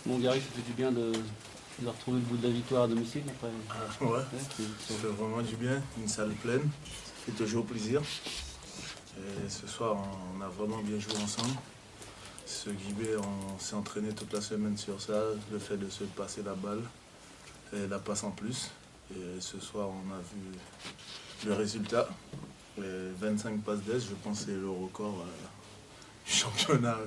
Bon, Gary, ça fait du bien de retrouver le bout de la victoire à domicile après. Ouais, ça fait vraiment du bien. Une salle pleine, ça fait toujours plaisir. Et ce soir, on a vraiment bien joué ensemble. Ce Guibé, on s'est entraîné toute la semaine sur ça, le fait de se passer la balle et la passe en plus. Et ce soir, on a vu le résultat. Les 25 passes d'aise, je pense que c'est le record du championnat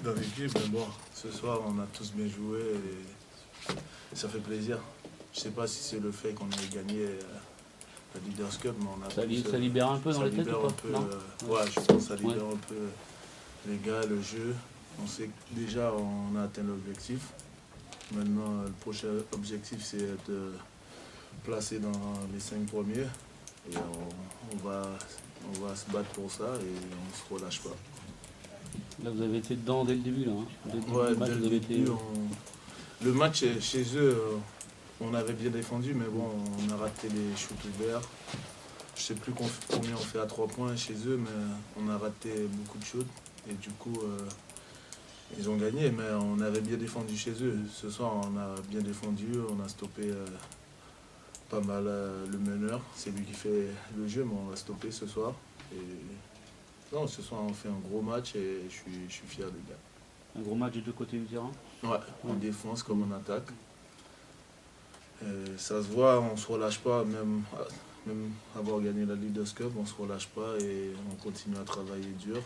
dans l'équipe. Mais bon, ce soir, on a tous bien joué et ça fait plaisir. Je ne sais pas si c'est le fait qu'on ait gagné la Leaders Cup, mais on a ça libère un peu dans les têtes ou pas? Ouais, je pense que ça libère un peu les gars, le jeu. On sait que déjà on a atteint l'objectif. Maintenant, le prochain objectif, c'est de placer dans les 5 premiers. Et on va se battre pour ça et on ne se relâche pas. Là, vous avez été dedans dès le début, là. Dès le début, le match chez eux, on avait bien défendu, mais bon, on a raté les shoots ouverts. Je ne sais plus combien on fait à 3 points chez eux, mais on a raté beaucoup de shoots. Et du coup, ils ont gagné, mais on avait bien défendu chez eux. Ce soir, on a bien défendu, on a stoppé pas mal le meneur. C'est lui qui fait le jeu, mais on l'a stoppé ce soir. Et non, ce soir, on fait un gros match et je suis fier des gars. Un gros match des deux côtés du terrain? Ouais, en défense comme en attaque. Et ça se voit, on ne se relâche pas, même avoir gagné la Leaders Cup, on ne se relâche pas et on continue à travailler dur.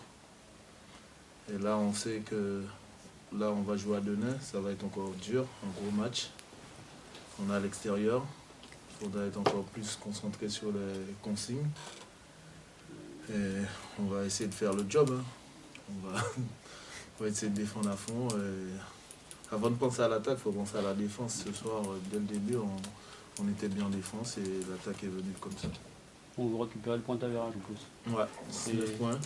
Et là, on sait que là, on va jouer à Denain, ça va être encore dur, un gros match. On est à l'extérieur, il faudra être encore plus concentré sur les consignes. Et on va essayer de faire le job. Hein. On va essayer de défendre à fond. Et avant de penser à l'attaque, il faut penser à la défense. Ce soir, dès le début, on était bien en défense et l'attaque est venue comme ça. On veut récupérer le point d'avérage en plus. Ouais, c'est 9 points.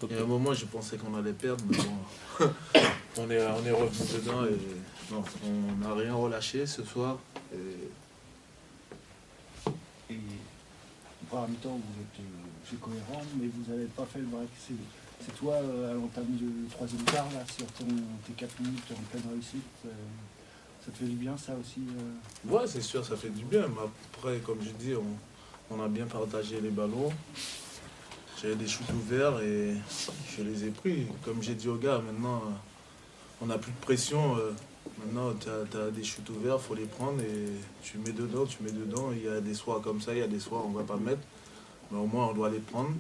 Et à un moment, je pensais qu'on allait perdre, mais bon, on est revenu dedans et non, on n'a rien relâché ce soir. Et par mi-temps, vous êtes c'est cohérent, mais vous n'avez pas fait le break. C'est toi, à l'entame du troisième quart, là, sur tes 4 minutes en pleine réussite, ça te fait du bien, ça aussi Ouais, c'est sûr, ça fait du bien. Mais après, comme je dis, on a bien partagé les ballons. J'avais des shoots ouverts et je les ai pris. Comme j'ai dit aux gars, maintenant, on n'a plus de pression. Maintenant, tu as des shoots ouverts, il faut les prendre et tu mets dedans. Il y a des soirs comme ça, il y a des soirs on ne va pas mettre. Mais au moins, on doit les prendre.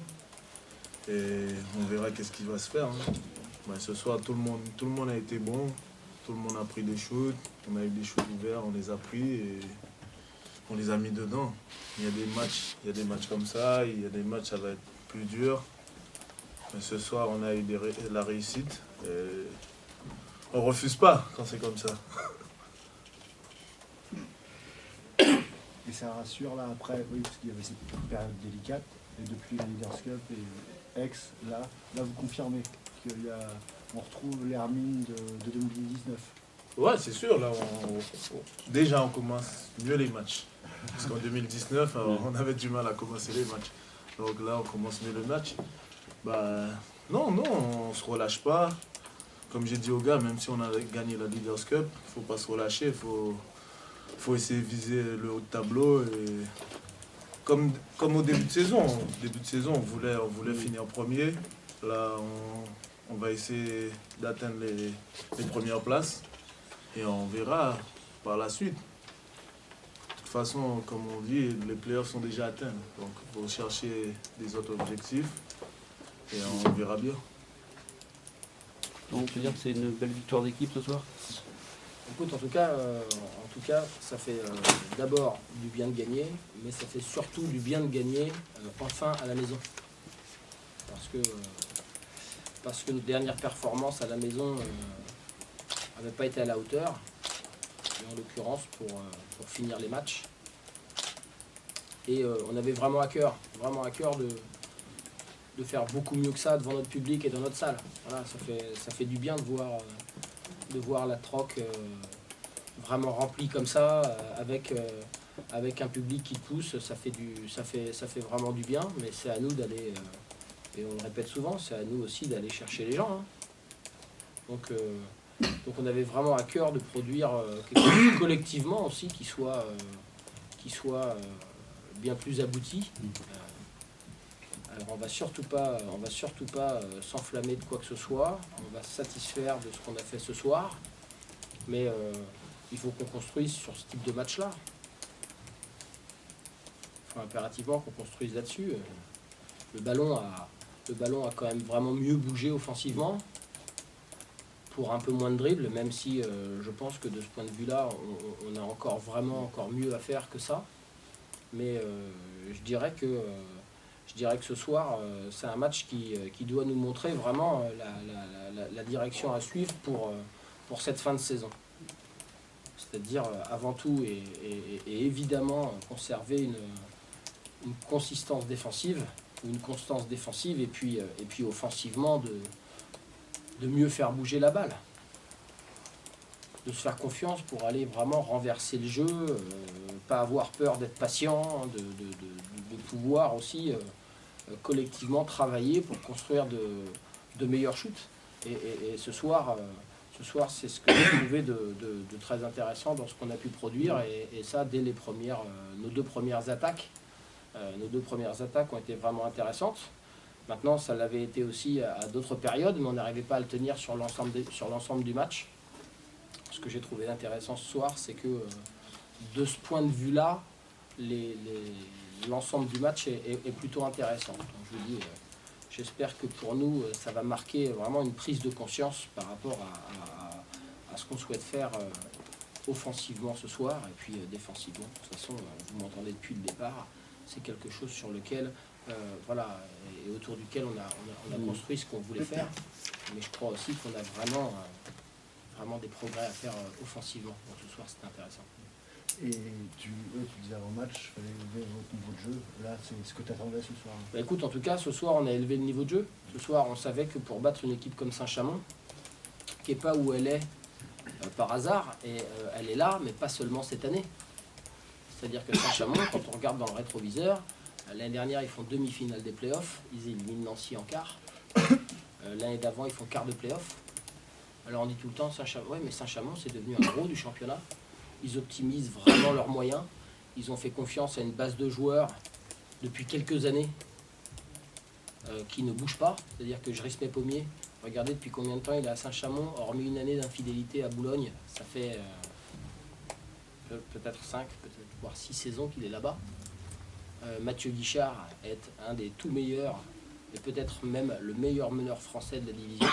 Et on verra qu'est-ce qui va se faire. Hein. Mais ce soir, tout le monde a été bon. Tout le monde a pris des shoots. On a eu des shoots ouverts, on les a pris et on les a mis dedans. Il y a des matchs comme ça. Il y a des matchs, ça va être plus dur. Mais ce soir, on a eu la réussite. Et on refuse pas quand c'est comme ça. Et ça rassure là après, oui, parce qu'il y avait cette période délicate. Et depuis la Leaders Cup et ex, là vous confirmez qu'on retrouve l'Hermine de 2019. Ouais, c'est sûr. Là, déjà, on commence mieux les matchs. Parce qu'en 2019, on avait du mal à commencer les matchs. Donc là, on commence mieux le match. Bah, non, on se relâche pas. Comme j'ai dit aux gars, même si on a gagné la Leaders Cup, il faut pas se relâcher. Il faut essayer de viser le haut de tableau. Et comme au début de saison. Au début de saison, on voulait finir premier. Là, on va essayer d'atteindre les premières places. Et on verra par la suite. De toute façon, comme on dit, les playoffs sont déjà atteints. Donc, il faut chercher des autres objectifs. Et on verra bien. Donc, tu veux dire que c'est une belle victoire d'équipe ce soir? Écoute, en tout cas, ça fait d'abord du bien de gagner, mais ça fait surtout du bien de gagner enfin à la maison. Parce que notre dernière performance à la maison n'avait pas été à la hauteur, et en l'occurrence pour finir les matchs. Et on avait vraiment à cœur de faire beaucoup mieux que ça devant notre public et dans notre salle. Voilà, ça fait du bien de voir la Troc vraiment remplie comme ça, avec un public qui pousse. Ça fait vraiment du bien, mais c'est à nous d'aller, et on le répète souvent, c'est à nous aussi d'aller chercher les gens. Hein. Donc on avait vraiment à cœur de produire quelque chose collectivement aussi qui soit bien plus abouti. Alors on va surtout pas s'enflammer de quoi que ce soit. On va se satisfaire de ce qu'on a fait ce soir, mais il faut qu'on construise sur ce type de match-là. Il faut impérativement qu'on construise là-dessus. Le ballon a quand même vraiment mieux bougé offensivement, pour un peu moins de dribble, même si je pense que de ce point de vue-là, on a encore mieux à faire que ça. Mais je dirais que ce soir, c'est un match qui doit nous montrer vraiment la direction à suivre pour cette fin de saison. C'est-à-dire avant tout et évidemment conserver une consistance défensive, ou une constance défensive, et puis offensivement de mieux faire bouger la balle, de se faire confiance pour aller vraiment renverser le jeu, pas avoir peur d'être patient, de pouvoir aussi collectivement travailler pour construire de meilleurs shoots. Et ce soir, c'est ce que j'ai trouvé de très intéressant dans ce qu'on a pu produire, et ça dès nos deux premières attaques. Nos deux premières attaques ont été vraiment intéressantes. Maintenant, ça l'avait été aussi à d'autres périodes, mais on n'arrivait pas à le tenir sur l'ensemble du match. Ce que j'ai trouvé intéressant ce soir, c'est que de ce point de vue-là, l'ensemble du match est plutôt intéressant. Donc, je vous dis, j'espère que pour nous, ça va marquer vraiment une prise de conscience par rapport à ce qu'on souhaite faire offensivement ce soir, et puis défensivement. De toute façon, vous m'entendez depuis le départ, c'est quelque chose sur lequel, voilà, et autour duquel on a construit ce qu'on voulait faire. Mais je crois aussi qu'on a vraiment des progrès à faire offensivement. Donc ce soir, c'était intéressant. Et tu disais avant match, il fallait élever votre niveau de jeu. Là, c'est ce que tu attendais ce soir. Bah écoute, en tout cas, ce soir, on a élevé le niveau de jeu. Ce soir, on savait que pour battre une équipe comme Saint-Chamond, qui n'est pas où elle est par hasard, et elle est là, mais pas seulement cette année. C'est-à-dire que Saint-Chamond, quand on regarde dans le rétroviseur, l'année dernière, ils font demi-finale des playoffs, ils éliminent Nancy en quart. L'année d'avant, ils font quart de playoffs. Alors on dit tout le temps, Saint-Chamond, c'est devenu un gros du championnat. Ils optimisent vraiment leurs moyens. Ils ont fait confiance à une base de joueurs depuis quelques années qui ne bougent pas. C'est-à-dire que Jris Pommier, regardez depuis combien de temps il est à Saint-Chamond, hormis une année d'infidélité à Boulogne, ça fait peut-être 5, voire 6 saisons qu'il est là-bas. Mathieu Guichard est un des tout meilleurs, et peut-être même le meilleur meneur français de la division.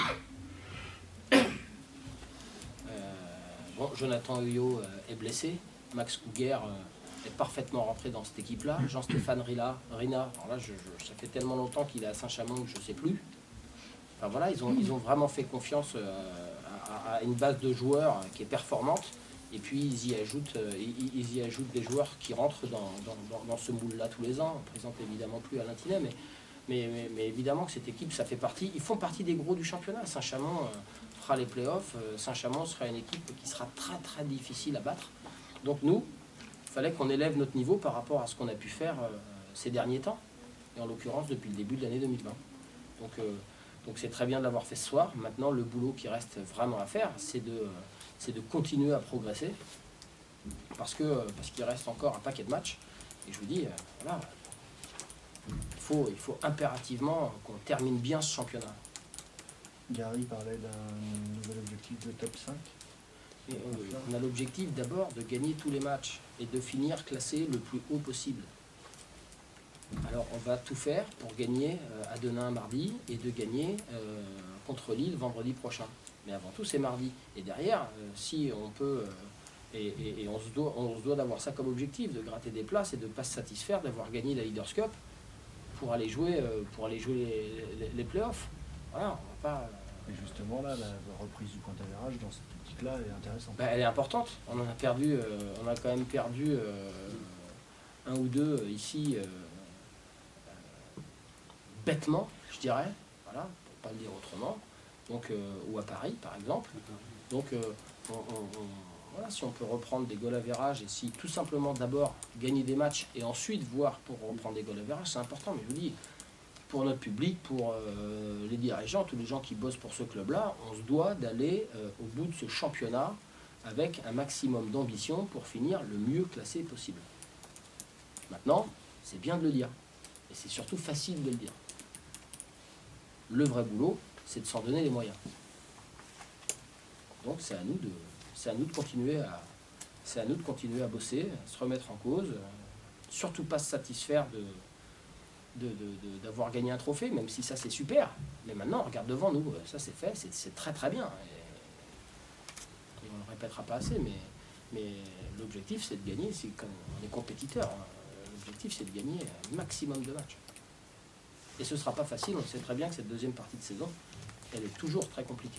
Jonathan Huyot est blessé. Max Couguer est parfaitement rentré dans cette équipe-là. Jean-Stéphane Rina, alors là, ça fait tellement longtemps qu'il est à Saint-Chamond que je ne sais plus. Enfin voilà, ils ont vraiment fait confiance à une base de joueurs qui est performante. Et puis ils y ajoutent des joueurs qui rentrent dans ce moule-là tous les ans. On ne présente évidemment plus Alain Tinet, mais évidemment que cette équipe, ils font partie des gros du championnat. Saint-Chamond fera les playoffs. Saint-Chamond sera une équipe qui sera très très difficile à battre. Donc nous, il fallait qu'on élève notre niveau par rapport à ce qu'on a pu faire ces derniers temps, et en l'occurrence depuis le début de l'année 2020. Donc c'est très bien de l'avoir fait ce soir. Maintenant, le boulot qui reste vraiment à faire, c'est de continuer à progresser, parce qu'il reste encore un paquet de matchs. Et je vous dis, voilà, il faut impérativement qu'on termine bien ce championnat. Gary parlait d'un nouvel objectif de top 5. Et on a l'objectif d'abord de gagner tous les matchs et de finir classé le plus haut possible. Alors on va tout faire pour gagner à Denain mardi et de gagner contre Lille vendredi prochain. Mais avant tout c'est mardi. Et derrière, si on peut, et on se doit d'avoir ça comme objectif, de gratter des places et de ne pas se satisfaire d'avoir gagné la Leaders Cup pour aller jouer les playoffs. Voilà, on va pas... Et justement là, la reprise du point d'avérage dans cette optique-là est intéressante. Elle est importante. On a quand même perdu un ou deux ici bêtement, je dirais, voilà, pour pas le dire autrement. Donc, ou à Paris par exemple. Donc voilà, si on peut reprendre des goal average, et si tout simplement d'abord gagner des matchs et ensuite voir pour reprendre des goal average, c'est important. Mais je vous dis, pour notre public, pour les dirigeants, tous les gens qui bossent pour ce club-là, on se doit d'aller au bout de ce championnat avec un maximum d'ambition pour finir le mieux classé possible. Maintenant, c'est bien de le dire, et c'est surtout facile de le dire. Le vrai boulot, c'est de s'en donner les moyens. Donc c'est à nous de continuer à bosser, à se remettre en cause, surtout pas se satisfaire d'avoir gagné un trophée, même si ça c'est super. Mais maintenant, on regarde devant nous, ça c'est fait, c'est très très bien. Et on ne le répétera pas assez, mais l'objectif c'est de gagner, c'est comme on est compétiteur, hein. L'objectif c'est de gagner un maximum de matchs. Et ce ne sera pas facile, on sait très bien que cette deuxième partie de saison, elle est toujours très compliquée.